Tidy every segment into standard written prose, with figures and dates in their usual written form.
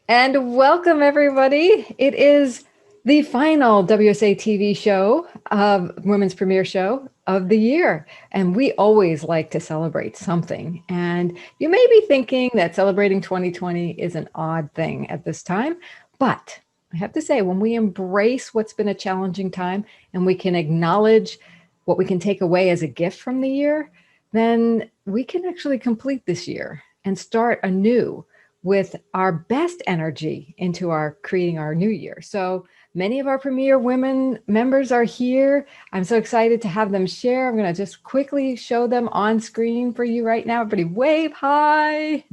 And welcome, everybody. It is the final WSA TV show, women's premiere show of the year. And we always like to celebrate something. And you may be thinking that celebrating 2020 is an odd thing at this time. But I have to say, when we embrace what's been a challenging time and we can acknowledge what we can take away as a gift from the year, then we can actually complete this year and start anew with our best energy into our creating our new year. So many of our Premier Women members are here. I'm so excited to have them share. I'm going to just quickly show them on screen for you right now. Everybody wave hi.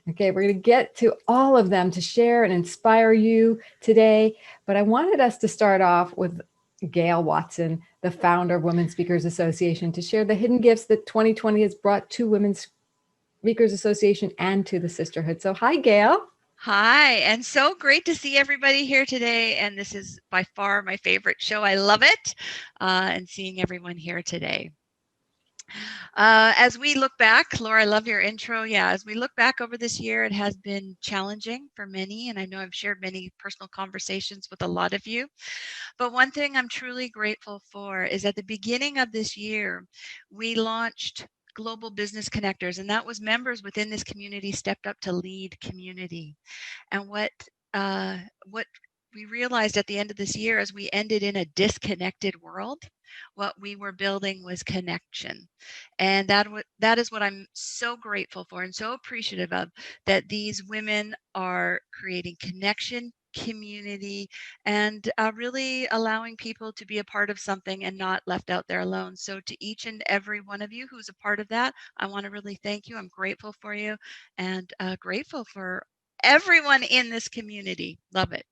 Okay, we're going to get to all of them to share and inspire you today. But I wanted us to start off with Gail Watson, the founder of Women Speakers Association, to share the hidden gifts that 2020 has brought to Women's Speakers Association and to the sisterhood. So hi, Gail. Hi, and so great to see everybody here today. And this is by far my favorite show. I love it, and seeing everyone here today. As we look back, Laura, I love your intro. Yeah, as we look back over this year, it has been challenging for many, and I know I've shared many personal conversations with a lot of you. But one thing I'm truly grateful for is at the beginning of this year, we launched Global Business Connectors, and that was members within this community stepped up to lead community. And what we realized at the end of this year as we ended in a disconnected world, what we were building was connection. And that is what I'm so grateful for and so appreciative of, that these women are creating connection, community, and really allowing people to be a part of something and not left out there alone. So to each and every one of you who's a part of that, I want to really thank you. I'm grateful for you, and grateful for everyone in this community. Love it.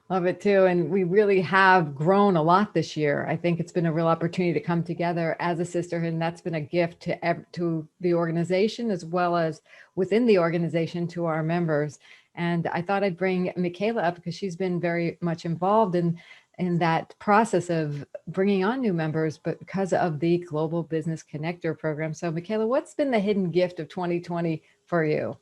Love it too. And we really have grown a lot this year. I think it's been a real opportunity to come together as a sisterhood. And that's been a gift to the organization as well as within the organization to our members. And I thought I'd bring Michaela up because she's been very much involved in that process of bringing on new members, but because of the Global Business Connector program. So Michaela, what's been the hidden gift of 2020 for you?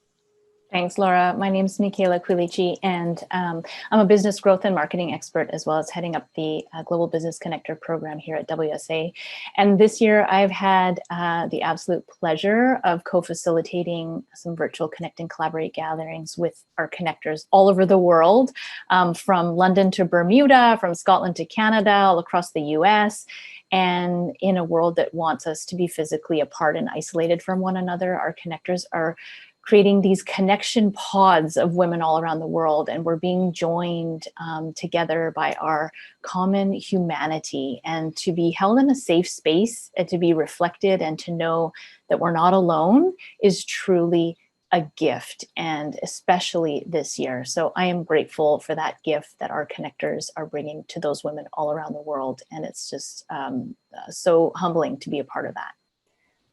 Thanks, Laura. My name is Michaela Quilici, and I'm a business growth and marketing expert, as well as heading up the Global Business Connector program here at WSA. And this year, I've had the absolute pleasure of co-facilitating some virtual Connect and Collaborate gatherings with our connectors all over the world, from London to Bermuda, from Scotland to Canada, all across the US. And in a world that wants us to be physically apart and isolated from one another, our connectors are creating these connection pods of women all around the world, and we're being joined together by our common humanity, and to be held in a safe space and to be reflected and to know that we're not alone is truly a gift, and especially this year. So I am grateful for that gift that our connectors are bringing to those women all around the world, and it's just so humbling to be a part of that.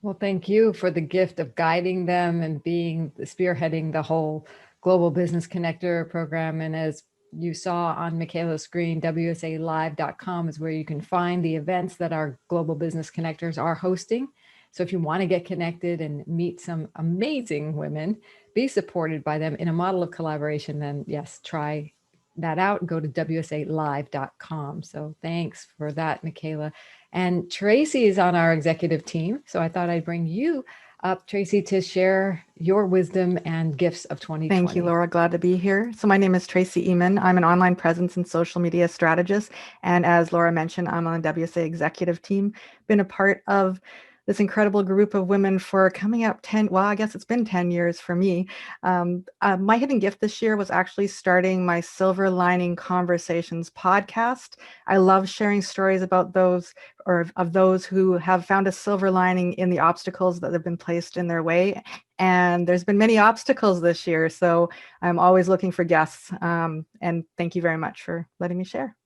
Well, thank you for the gift of guiding them and being spearheading the whole Global Business Connector program. And as you saw on Michaela's screen, wsalive.com is where you can find the events that our Global Business Connectors are hosting. So if you want to get connected and meet some amazing women, be supported by them in a model of collaboration, then yes, try that out and go to wsalive.com. So thanks for that, Michaela. And Tracy is on our executive team. So I thought I'd bring you up, Tracy, to share your wisdom and gifts of 2020. Thank you, Laura. Glad to be here. So my name is Tracy Eman. I'm an online presence and social media strategist. And as Laura mentioned, I'm on the WSA executive team. Been a part of this incredible group of women for coming up 10, well, I guess it's been 10 years for me. My hidden gift this year was actually starting my Silver Lining Conversations podcast. I love sharing stories about those, or of those who have found a silver lining in the obstacles that have been placed in their way. And there's been many obstacles this year, so I'm always looking for guests. And thank you very much for letting me share.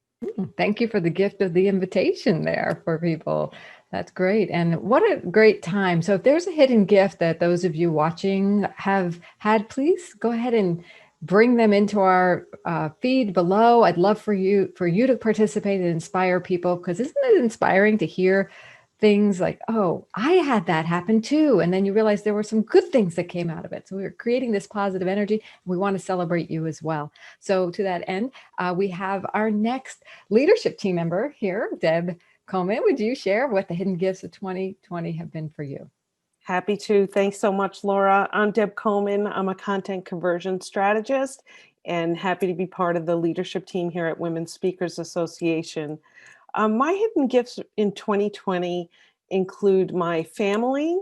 Thank you for the gift of the invitation there for people. That's great. And what a great time. So if there's a hidden gift that those of you watching have had, please go ahead and bring them into our feed below. I'd love for you to participate and inspire people, because isn't it inspiring to hear things like, oh, I had that happen too. And then you realize there were some good things that came out of it. So we were creating this positive energy. We want to celebrate you as well. So to that end, we have our next leadership team member here, Deb Coleman. Would you share what the hidden gifts of 2020 have been for you? Happy to. Thanks so much, Laura. I'm Deb Coleman. I'm a content conversion strategist and happy to be part of the leadership team here at Women Speakers Association. My hidden gifts in 2020 include my family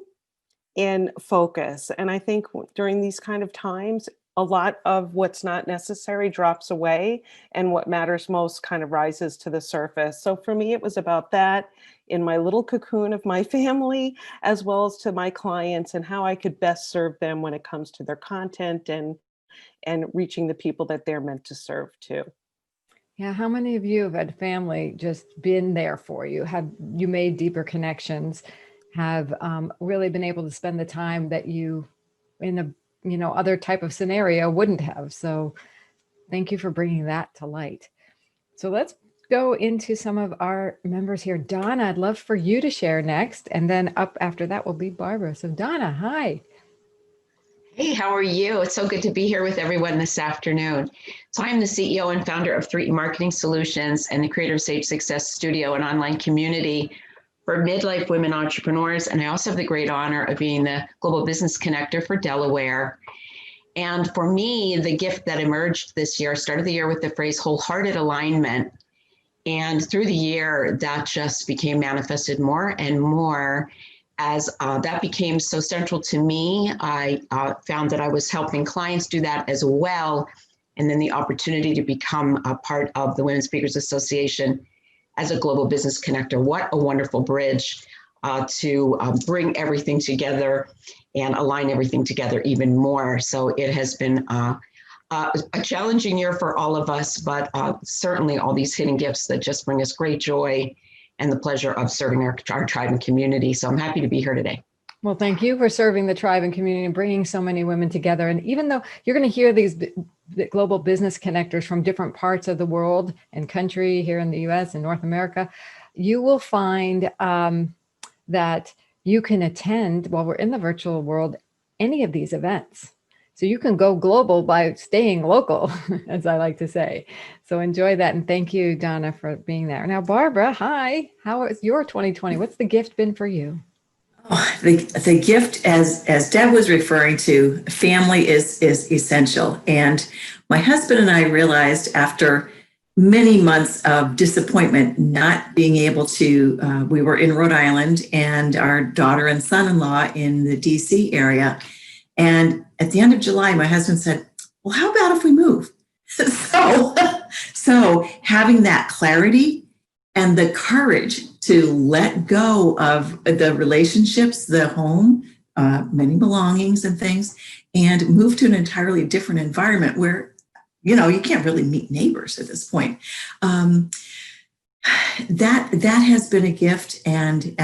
and focus. And I think during these kind of times, a lot of what's not necessary drops away and what matters most kind of rises to the surface. So for me, it was about that in my little cocoon of my family, as well as to my clients and how I could best serve them when it comes to their content and reaching the people that they're meant to serve too. Yeah, how many of you have had family just been there for you? Have you made deeper connections? Have really been able to spend the time that you, in a other type of scenario, wouldn't have? So, thank you for bringing that to light. So let's go into some of our members here. Donna, I'd love for you to share next, and then up after that will be Barbara. So, Donna, hi. Hey, how are you? It's so good to be here with everyone this afternoon. So I'm the CEO and founder of 3E Marketing Solutions and the creator of Sage Success Studio, an online community for midlife women entrepreneurs. And I also have the great honor of being the Global Business Connector for Delaware. And for me, the gift that emerged this year, started the year with the phrase wholehearted alignment. And through the year, that just became manifested more and more. As that became so central to me, I found that I was helping clients do that as well. And then the opportunity to become a part of the Women Speakers Association as a global business connector. What a wonderful bridge to bring everything together and align everything together even more. So it has been a challenging year for all of us, but certainly all these hidden gifts that just bring us great joy and the pleasure of serving our tribe and community. So I'm happy to be here today. Well, thank you for serving the tribe and community and bringing so many women together. And even though you're going to hear these global business connectors from different parts of the world and country here in the US and North America, you will find that you can attend, while we're in the virtual world, any of these events. So you can go global by staying local, as I like to say. So enjoy that. And thank you, Donna, for being there. Now, Barbara, hi. How was your 2020? What's the gift been for you? Oh, the gift, as Deb was referring to, family is essential. And my husband and I realized after many months of disappointment, not being able to, we were in Rhode Island and our daughter and son-in-law in the DC area. And at the end of July, my husband said, well, how about if we move? So having that clarity and the courage to let go of the relationships, the home, many belongings and things, and move to an entirely different environment where, you can't really meet neighbors at this point. That has been a gift. And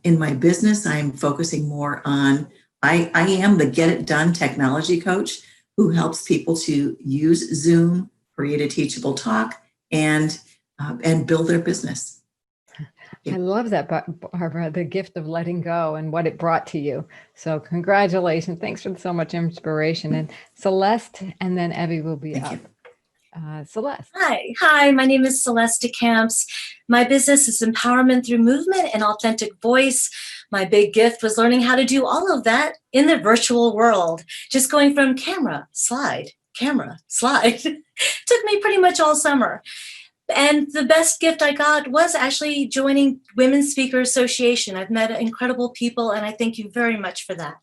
in my business, I'm focusing more on, I am the get it done technology coach who helps people to use Zoom, create a teachable talk, and build their business. I love that, Barbara, the gift of letting go and what it brought to you. So congratulations. Thanks for so much inspiration. And Celeste and then Evie will be up. Celeste. Hi, my name is Celeste Camps. My business is empowerment through movement and authentic voice. My big gift was learning how to do all of that in the virtual world. Just going from camera, slide. Took me pretty much all summer. And the best gift I got was actually joining Women's Speaker Association. I've met incredible people, and I thank you very much for that.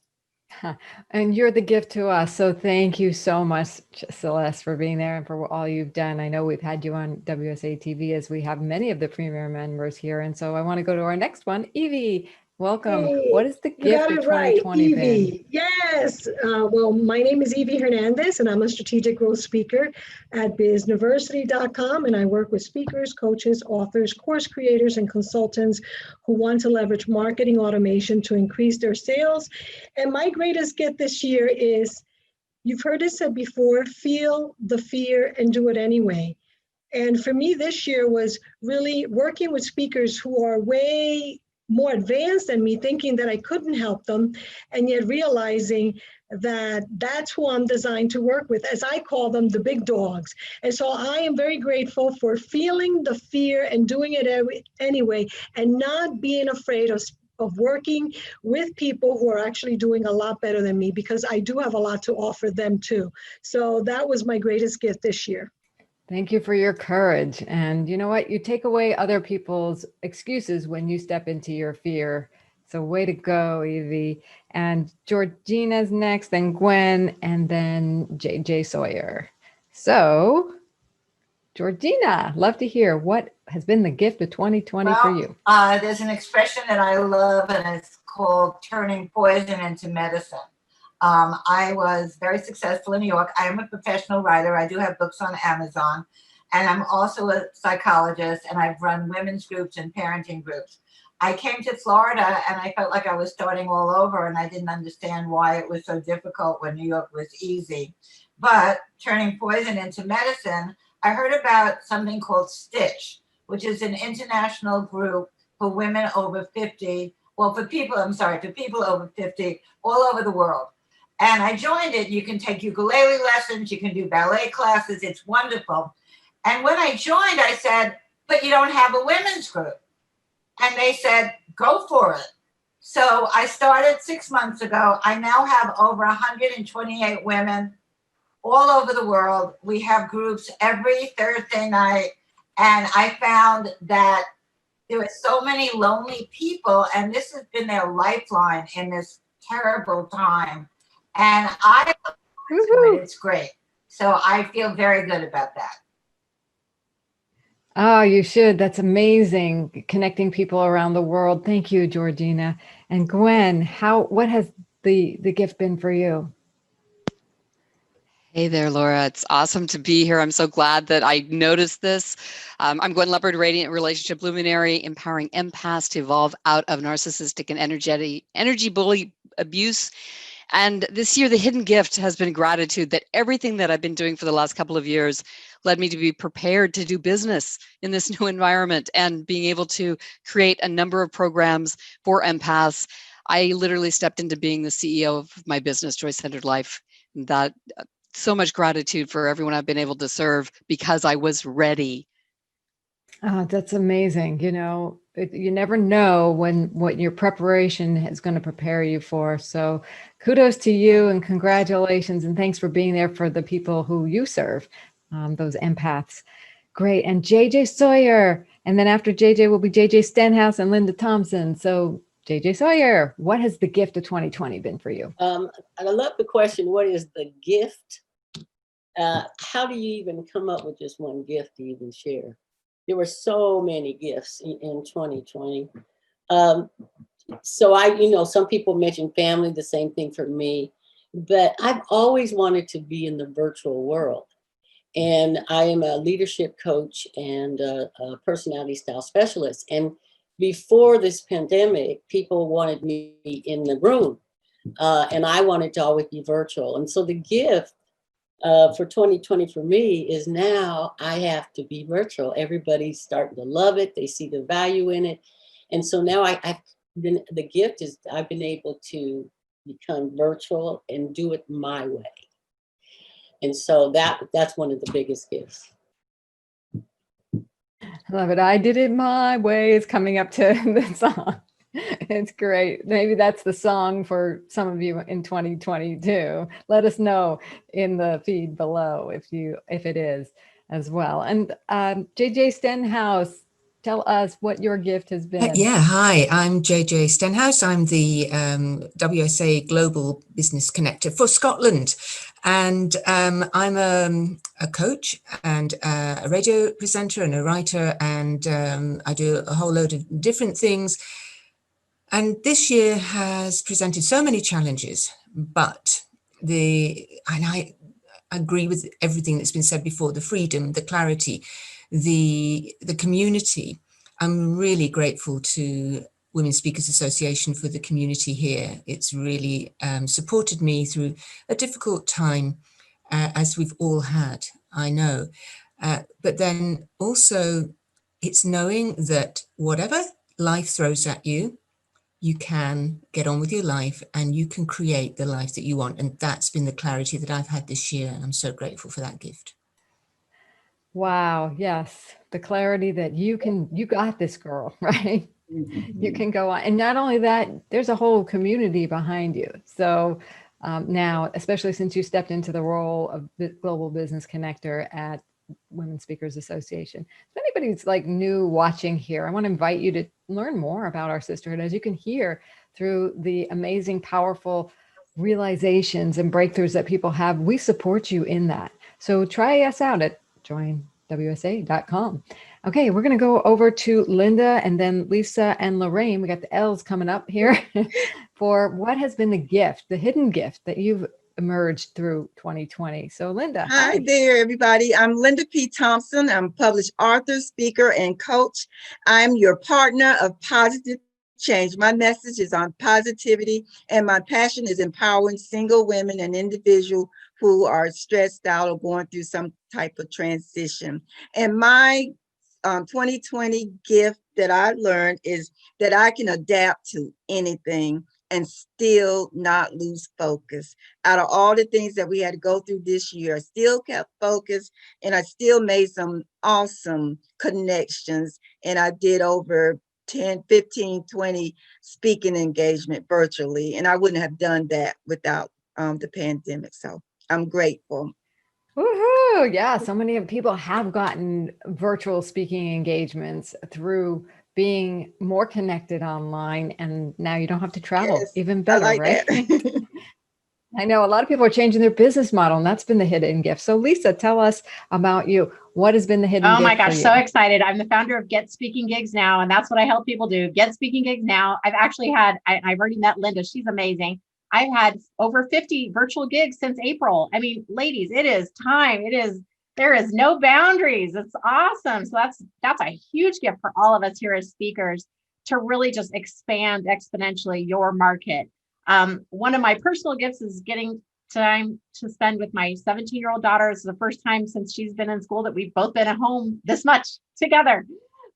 And you're the gift to us. So thank you so much, Celeste, for being there and for all you've done. I know we've had you on WSA TV, as we have many of the premier members here. And so I want to go to our next one. Evie, welcome. Hey, what is the gift of 2020 been? Yes. Well, my name is Evie Hernandez, and I'm a strategic growth speaker at bizniversity.com. And I work with speakers, coaches, authors, course creators, and consultants who want to leverage marketing automation to increase their sales. And my greatest gift this year is, you've heard it said before, feel the fear and do it anyway. And for me this year was really working with speakers who are way more advanced than me, thinking that I couldn't help them, and yet realizing that that's who I'm designed to work with, as I call them, the big dogs. And so I am very grateful for feeling the fear and doing it anyway, and not being afraid of working with people who are actually doing a lot better than me, because I do have a lot to offer them too. So that was my greatest gift this year. Thank you for your courage. And you know what? You take away other people's excuses when you step into your fear. So way to go, Evie. And Georgina's next, then Gwen, and then JJ Sawyer. So Georgina, love to hear what has been the gift of 2020 for you. There's an expression that I love, and it's called turning poison into medicine. I was very successful in New York. I am a professional writer. I do have books on Amazon, and I'm also a psychologist, and I've run women's groups and parenting groups. I came to Florida and I felt like I was starting all over, and I didn't understand why it was so difficult when New York was easy. But turning poison into medicine, I heard about something called Stitch, which is an international group for women over 50, well, for people over 50 all over the world. And I joined it. You can take ukulele lessons, you can do ballet classes, it's wonderful. And when I joined, I said, but you don't have a women's group. And they said, go for it. So I started 6 months ago. I now have over 128 women all over the world. We have groups every Thursday night. And I found that there were so many lonely people, and this has been their lifeline in this terrible time. And I love it. It's great. So I feel very good about that. Oh, you should. That's amazing. Connecting people around the world. Thank you, Georgina. And Gwen, what has the gift been for you? Hey there, Laura. It's awesome to be here. I'm so glad that I noticed this. I'm Gwen Leopard, Radiant Relationship Luminary, empowering empaths to evolve out of narcissistic and energy bully abuse. And this year, the hidden gift has been gratitude, that everything that I've been doing for the last couple of years led me to be prepared to do business in this new environment, and being able to create a number of programs for empaths. I literally stepped into being the CEO of my business, Joy Centered Life. That so much gratitude for everyone I've been able to serve, because I was ready. Oh, that's amazing. You know, you never know what your preparation is going to prepare you for. So kudos to you and congratulations. And thanks for being there for the people who you serve, those empaths. Great. And JJ Sawyer. And then after JJ will be JJ Stenhouse and Linda Thompson. So JJ Sawyer, what has the gift of 2020 been for you? I love the question, what is the gift? How do you even come up with just one gift to even share? There were so many gifts in 2020. So some people mention family, the same thing for me, but I've always wanted to be in the virtual world. And I am a leadership coach and a personality style specialist. And before this pandemic, people wanted me in the room, and I wanted to always be virtual. And so the gift for 2020 for me is now I have to be virtual. Everybody's starting to love it. They see the value in it. And so now the gift is I've been able to become virtual and do it my way. And so that's one of the biggest gifts. I love it. I did it my way. It's coming up to the song. It's great. Maybe that's the song for some of you in 2022. Let us know in the feed below if it is as well. And JJ Stenhouse, tell us what your gift has been. Yeah, hi, I'm JJ Stenhouse. I'm the WSA Global Business Connector for Scotland. And I'm a coach and a radio presenter and a writer, and I do a whole load of different things. And this year has presented so many challenges, but I agree with everything that's been said before, the freedom, the clarity, the community. I'm really grateful to Women Speakers Association for the community here. It's really supported me through a difficult time, as we've all had, I know. But then also it's knowing that whatever life throws at you, you can get on with your life and you can create the life that you want. And that's been the clarity that I've had this year. And I'm so grateful for that gift. Wow. Yes. The clarity that you got this, girl, right? You can go on. And not only that, there's a whole community behind you. So now, especially since you stepped into the role of the Global Business Connector at Women Speakers Association. If anybody's like new watching here, I want to invite you to learn more about our sisterhood. As you can hear through the amazing, powerful realizations and breakthroughs that people have, we support you in that. So try us out at joinwsa.com. Okay, we're going to go over to Linda and then Lisa and Lorraine. We got the L's coming up here for what has been the gift, the hidden gift that you've emerged through 2020. So Linda. Hi there, everybody. I'm Linda P. Thompson. I'm a published author, speaker, and coach. I'm your partner of positive change. My message is on positivity, and my passion is empowering single women and individuals who are stressed out or going through some type of transition. And my 2020 gift that I learned is that I can adapt to anything and still not lose focus. Out of all the things that we had to go through this year, I still kept focused and I still made some awesome connections. And I did over 10, 15, 20 speaking engagement virtually. And I wouldn't have done that without the pandemic. So I'm grateful. Woohoo! Yeah, so many people have gotten virtual speaking engagements through being more connected online, and now you don't have to travel. Yes, even better, I like right? That. I know a lot of people are changing their business model, and that's been the hidden gift. So Lisa, tell us about you. What has been the hidden gift? Oh my gosh, for you? So excited. I'm the founder of Get Speaking Gigs Now, and that's what I help people do. Get Speaking Gigs Now. I've actually had, I've already met Linda. She's amazing. I've had over 50 virtual gigs since April. I mean, ladies, it is time. There is no boundaries. It's awesome. So that's a huge gift for all of us here as speakers to really just expand exponentially your market. One of my personal gifts is getting time to spend with my 17-year-old daughter. It's the first time since she's been in school that we've both been at home this much together.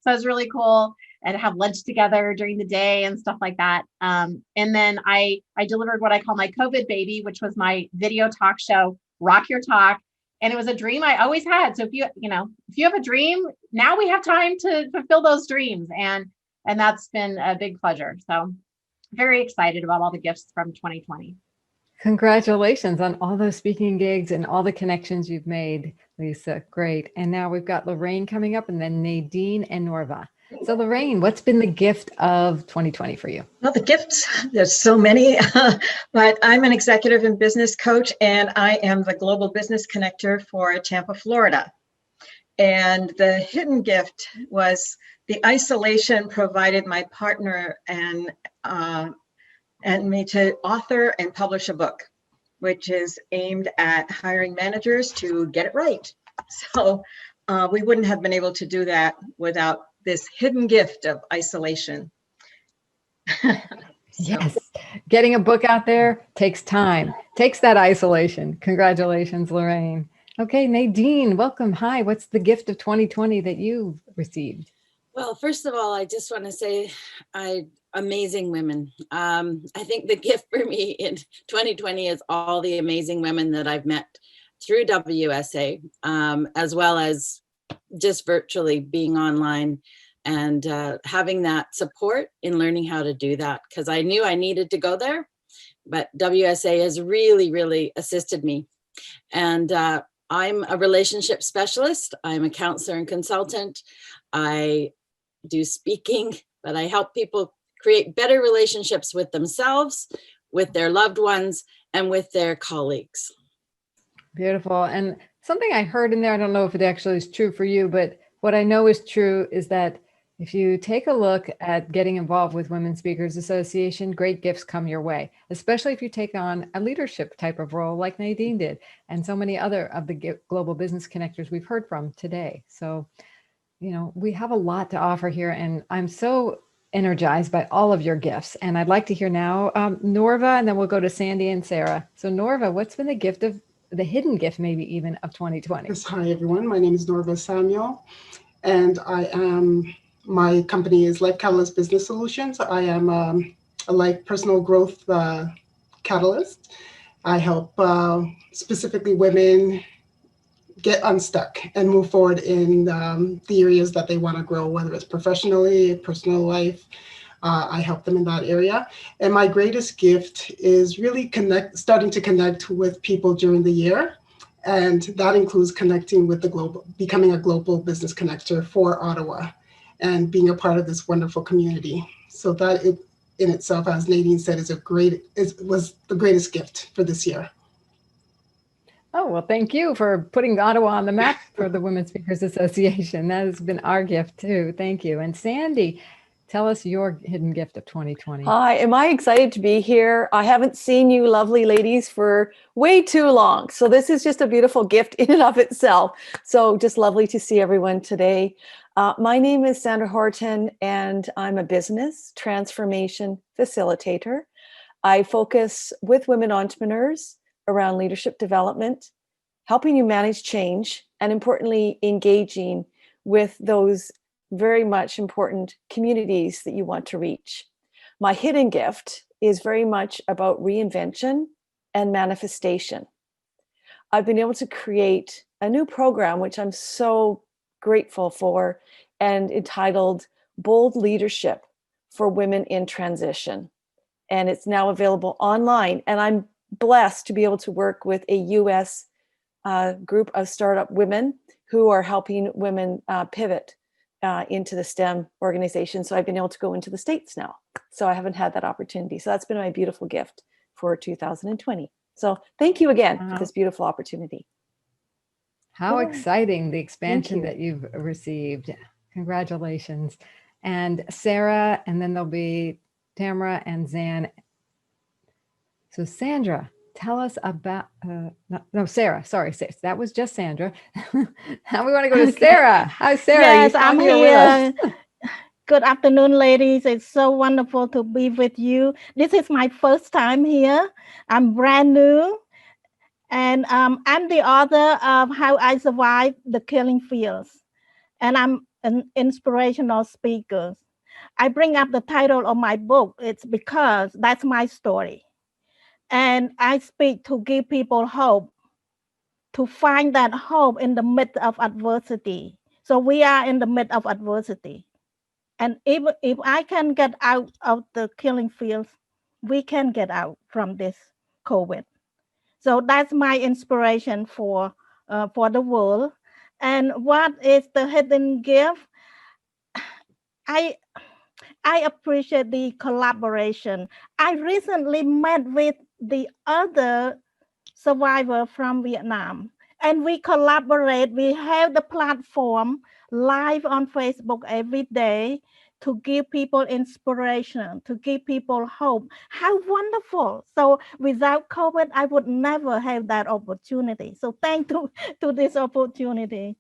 So it's really cool, and have lunch together during the day and stuff like that. And then I delivered what I call my COVID baby, which was my video talk show, Rock Your Talk. And it was a dream I always had. So if you have a dream, now we have time to fulfill those dreams. And that's been a big pleasure. So very excited about all the gifts from 2020. Congratulations on all those speaking gigs and all the connections you've made, Lisa. Great. And now we've got Lorraine coming up, and then Nadine and Norva. So Lorraine, what's been the gift of 2020 for you? Well, the gifts, there's so many, but I'm an executive and business coach, and I am the Global Business Connector for Tampa, Florida. And the hidden gift was the isolation provided my partner and me to author and publish a book, which is aimed at hiring managers to get it right. So we wouldn't have been able to do that without this hidden gift of isolation. Yes, getting a book out there takes time, takes that isolation. Congratulations, Lorraine. Okay, Nadine, welcome. Hi, what's the gift of 2020 that you've received? Well, first of all, I just want to say amazing women. I think the gift for me in 2020 is all the amazing women that I've met through WSA, as well as just virtually being online and having that support in learning how to do that, because I knew I needed to go there, but WSA has really, really assisted me. And I'm a relationship specialist. I'm a counselor and consultant. I do speaking, but I help people create better relationships with themselves, with their loved ones, and with their colleagues. Beautiful. And something I heard in there, I don't know if it actually is true for you, but what I know is true is that if you take a look at getting involved with Women Speakers Association, great gifts come your way, especially if you take on a leadership type of role like Nadine did, and so many other of the global business connectors we've heard from today. So, we have a lot to offer here, and I'm so energized by all of your gifts. And I'd like to hear now Norva, and then we'll go to Sandy and Sarah. So Norva, what's been the hidden gift maybe even of 2020? Yes, hi everyone. My name is Norva Samuel, and I am My company is Life Catalyst Business Solutions. I am a life personal growth catalyst. I help specifically women get unstuck and move forward in the areas that they want to grow, whether it's professionally, personal life. I help them in that area. And my greatest gift is really starting to connect with people during the year. And that includes connecting with becoming a global business connector for Ottawa and being a part of this wonderful community. So that in itself, as Nadine said, was the greatest gift for this year. Oh, well, thank you for putting Ottawa on the map for the Women Speakers Association. That has been our gift too. Thank you. And Sandy, tell us your hidden gift of 2020. Hi, am I excited to be here? I haven't seen you lovely ladies for way too long. So this is just a beautiful gift in and of itself. So just lovely to see everyone today. My name is Sandra Horton, and I'm a business transformation facilitator. I focus with women entrepreneurs around leadership development, helping you manage change, and importantly, engaging with those very much important communities that you want to reach. My hidden gift is very much about reinvention and manifestation. I've been able to create a new program, which I'm so grateful for, and entitled Bold Leadership for Women in Transition. And it's now available online. And I'm blessed to be able to work with a US group of startup women who are helping women pivot into the STEM organization. So I've been able to go into the States now. So I haven't had that opportunity. So that's been my beautiful gift for 2020. So thank you again for this beautiful opportunity. How exciting the expansion that you've received. Congratulations. And Sarah, and then there'll be Tamara and Zan. So Sandra, tell us about, Sarah, sorry, that was just Sandra. Now we want to go to Sarah. Hi, Sarah. Yes, I'm here. Good afternoon, ladies. It's so wonderful to be with you. This is my first time here. I'm brand new. And I'm the author of How I Survived the Killing Fields. And I'm an inspirational speaker. I bring up the title of my book. It's because that's my story. And I speak to give people hope, to find that hope in the midst of adversity. So we are in the midst of adversity. And if I can get out of the killing fields, we can get out from this COVID. So that's my inspiration for the world. And what is the hidden gift? I appreciate the collaboration. I recently met with the other survivor from Vietnam, and we collaborate. We have the platform live on Facebook every day to give people inspiration, to give people hope. How wonderful. So without COVID, I would never have that opportunity. So thank you to this opportunity.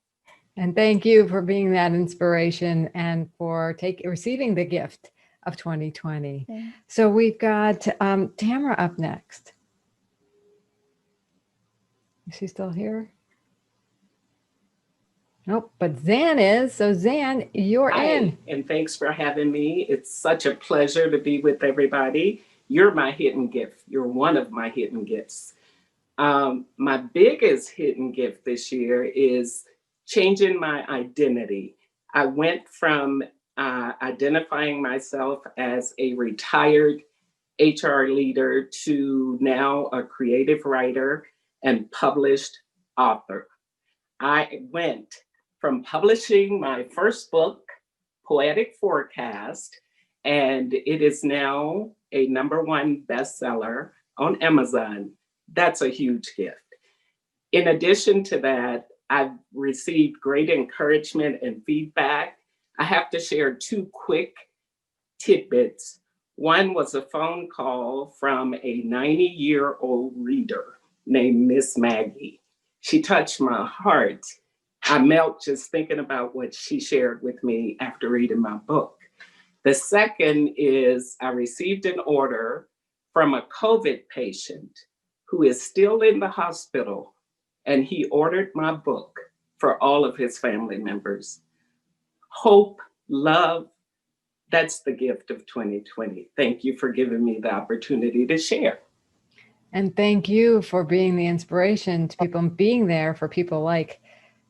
And thank you for being that inspiration and for receiving the gift of 2020. Okay. So we've got Tamara up next. Is she still here? Nope, but Zan is. So Zan, you're in. And thanks for having me. It's such a pleasure to be with everybody. You're my hidden gift. You're one of my hidden gifts. My biggest hidden gift this year is changing my identity. I went from identifying myself as a retired HR leader to now a creative writer and published author. I went from publishing my first book, Poetic Forecast, and it is now a #1 bestseller on Amazon. That's a huge gift. In addition to that, I've received great encouragement and feedback. I have to share 2 quick tidbits. One was a phone call from a 90-year-old reader named Miss Maggie. She touched my heart. I melt just thinking about what she shared with me after reading my book. The second is I received an order from a COVID patient who is still in the hospital, and he ordered my book for all of his family members. Hope love. That's the gift of 2020. Thank you for giving me the opportunity to share. And thank you for being the inspiration to people and being there for people like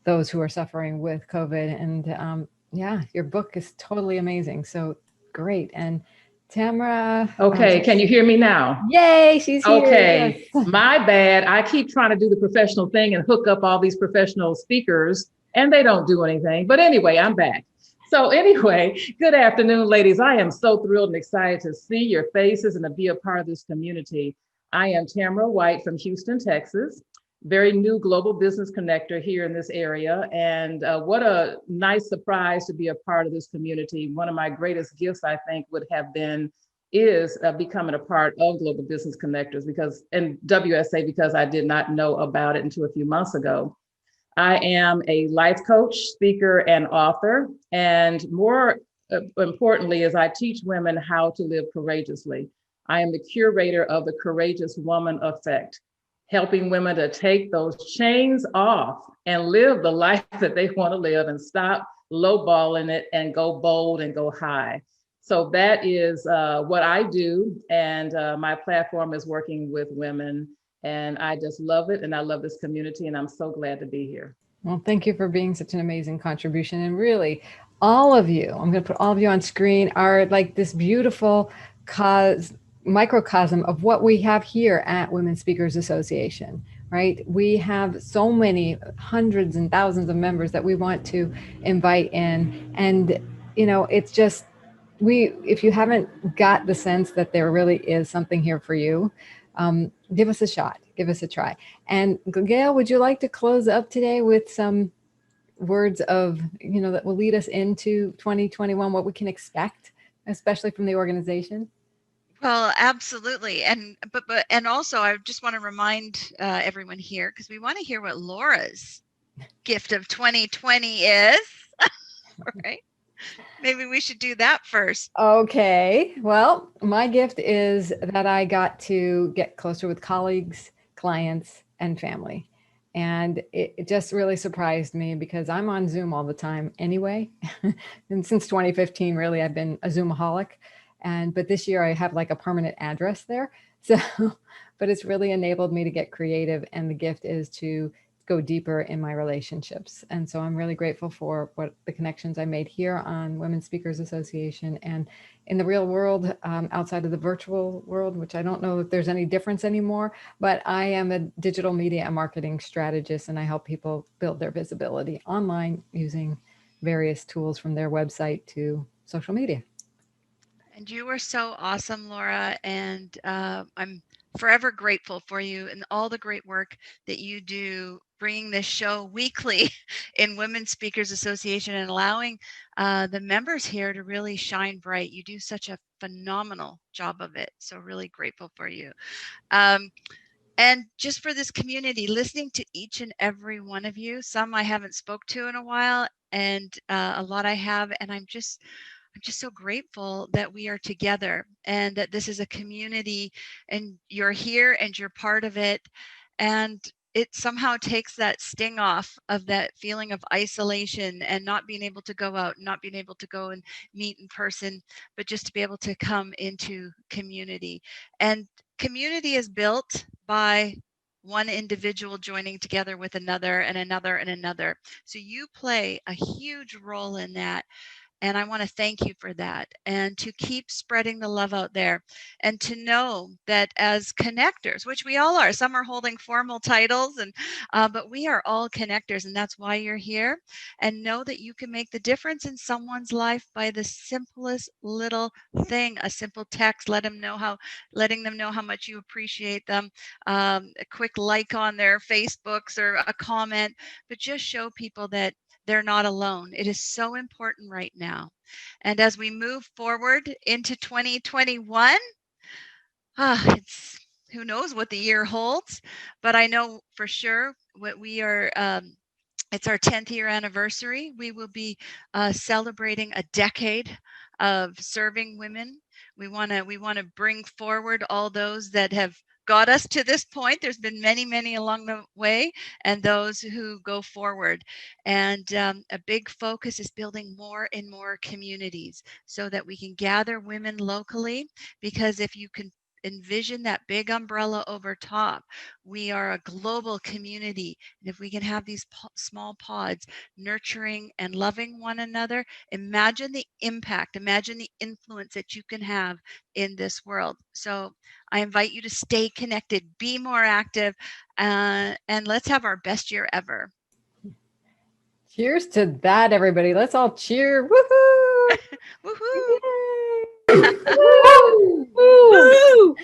those who are suffering with COVID. And yeah, your book is totally amazing. So great. And Tamara. Okay, can you hear me now? Yay, she's here. Okay, Yes. my bad. I keep trying to do the professional thing and hook up all these professional speakers, and they don't do anything. But anyway, I'm back. So anyway, good afternoon, ladies. I am so thrilled and excited to see your faces and to be a part of this community. I am Tamara White from Houston, Texas, very new global business connector here in this area. And what a nice surprise to be a part of this community. One of my greatest gifts, I think, would have been is becoming a part of Global Business Connectors and WSA, because I did not know about it until a few months ago. I am a life coach, speaker, and author. And more importantly, is I teach women how to live courageously. I am the curator of the Courageous Woman Effect, helping women to take those chains off and live the life that they want to live and stop lowballing it and go bold and go high. So that is what I do. And my platform is working with women. And I just love it. And I love this community. And I'm so glad to be here. Well, thank you for being such an amazing contribution. And really, all of you, I'm going to put all of you on screen, are like this beautiful microcosm of what we have here at Women Speakers Association, right? We have so many hundreds and thousands of members that we want to invite in. And, you know, it's just, if you haven't got the sense that there really is something here for you, give us a shot, give us a try. And Gail, would you like to close up today with some words of, you know, that will lead us into 2021, what we can expect, especially from the organization? Well, absolutely. And also I just want to remind everyone here, because we want to hear what Laura's gift of 2020 is. Right? Maybe we should do that first. Okay. Well, my gift is that I got to get closer with colleagues, clients, and family. And it just really surprised me because I'm on Zoom all the time anyway. And since 2015, really, I've been a Zoomaholic. But this year I have like a permanent address there. So, but it's really enabled me to get creative. And the gift is to go deeper in my relationships. And so I'm really grateful for what the connections I made here on Women Speakers Association and in the real world, outside of the virtual world, which I don't know if there's any difference anymore, but I am a digital media and marketing strategist, and I help people build their visibility online using various tools from their website to social media. And you are so awesome, Laura. And I'm forever grateful for you and all the great work that you do, bringing this show weekly in Women Speakers Association and allowing the members here to really shine bright. You do such a phenomenal job of it. So really grateful for you. And just for this community, listening to each and every one of you, some I haven't spoke to in a while, and a lot I have, and I'm just so grateful that we are together and that this is a community and you're here and you're part of it. And it somehow takes that sting off of that feeling of isolation and not being able to go out, not being able to go and meet in person, but just to be able to come into community. And community is built by one individual joining together with another and another and another. So you play a huge role in that. And I want to thank you for that, and to keep spreading the love out there, and to know that as connectors, which we all are, some are holding formal titles, and but we are all connectors, and that's why you're here. And know that you can make the difference in someone's life by the simplest little thing, a simple text, letting them know how much you appreciate them, a quick like on their Facebooks or a comment, but just show people that they're not alone. It is so important right now. And as we move forward into 2021, it's who knows what the year holds, but I know for sure what we are, it's our 10th year anniversary. We will be celebrating a decade of serving women. We want to bring forward all those that have got us to this point. There's been many, many along the way, and those who go forward. And a big focus is building more and more communities so that we can gather women locally, because if you can envision that big umbrella over top, we are a global community. And if we can have these small pods nurturing and loving one another, imagine the impact, imagine the influence that you can have in this world. So I invite you to stay connected, be more active, and let's have our best year ever. Cheers to that, everybody. Let's all cheer. Woohoo! Woohoo! Woo!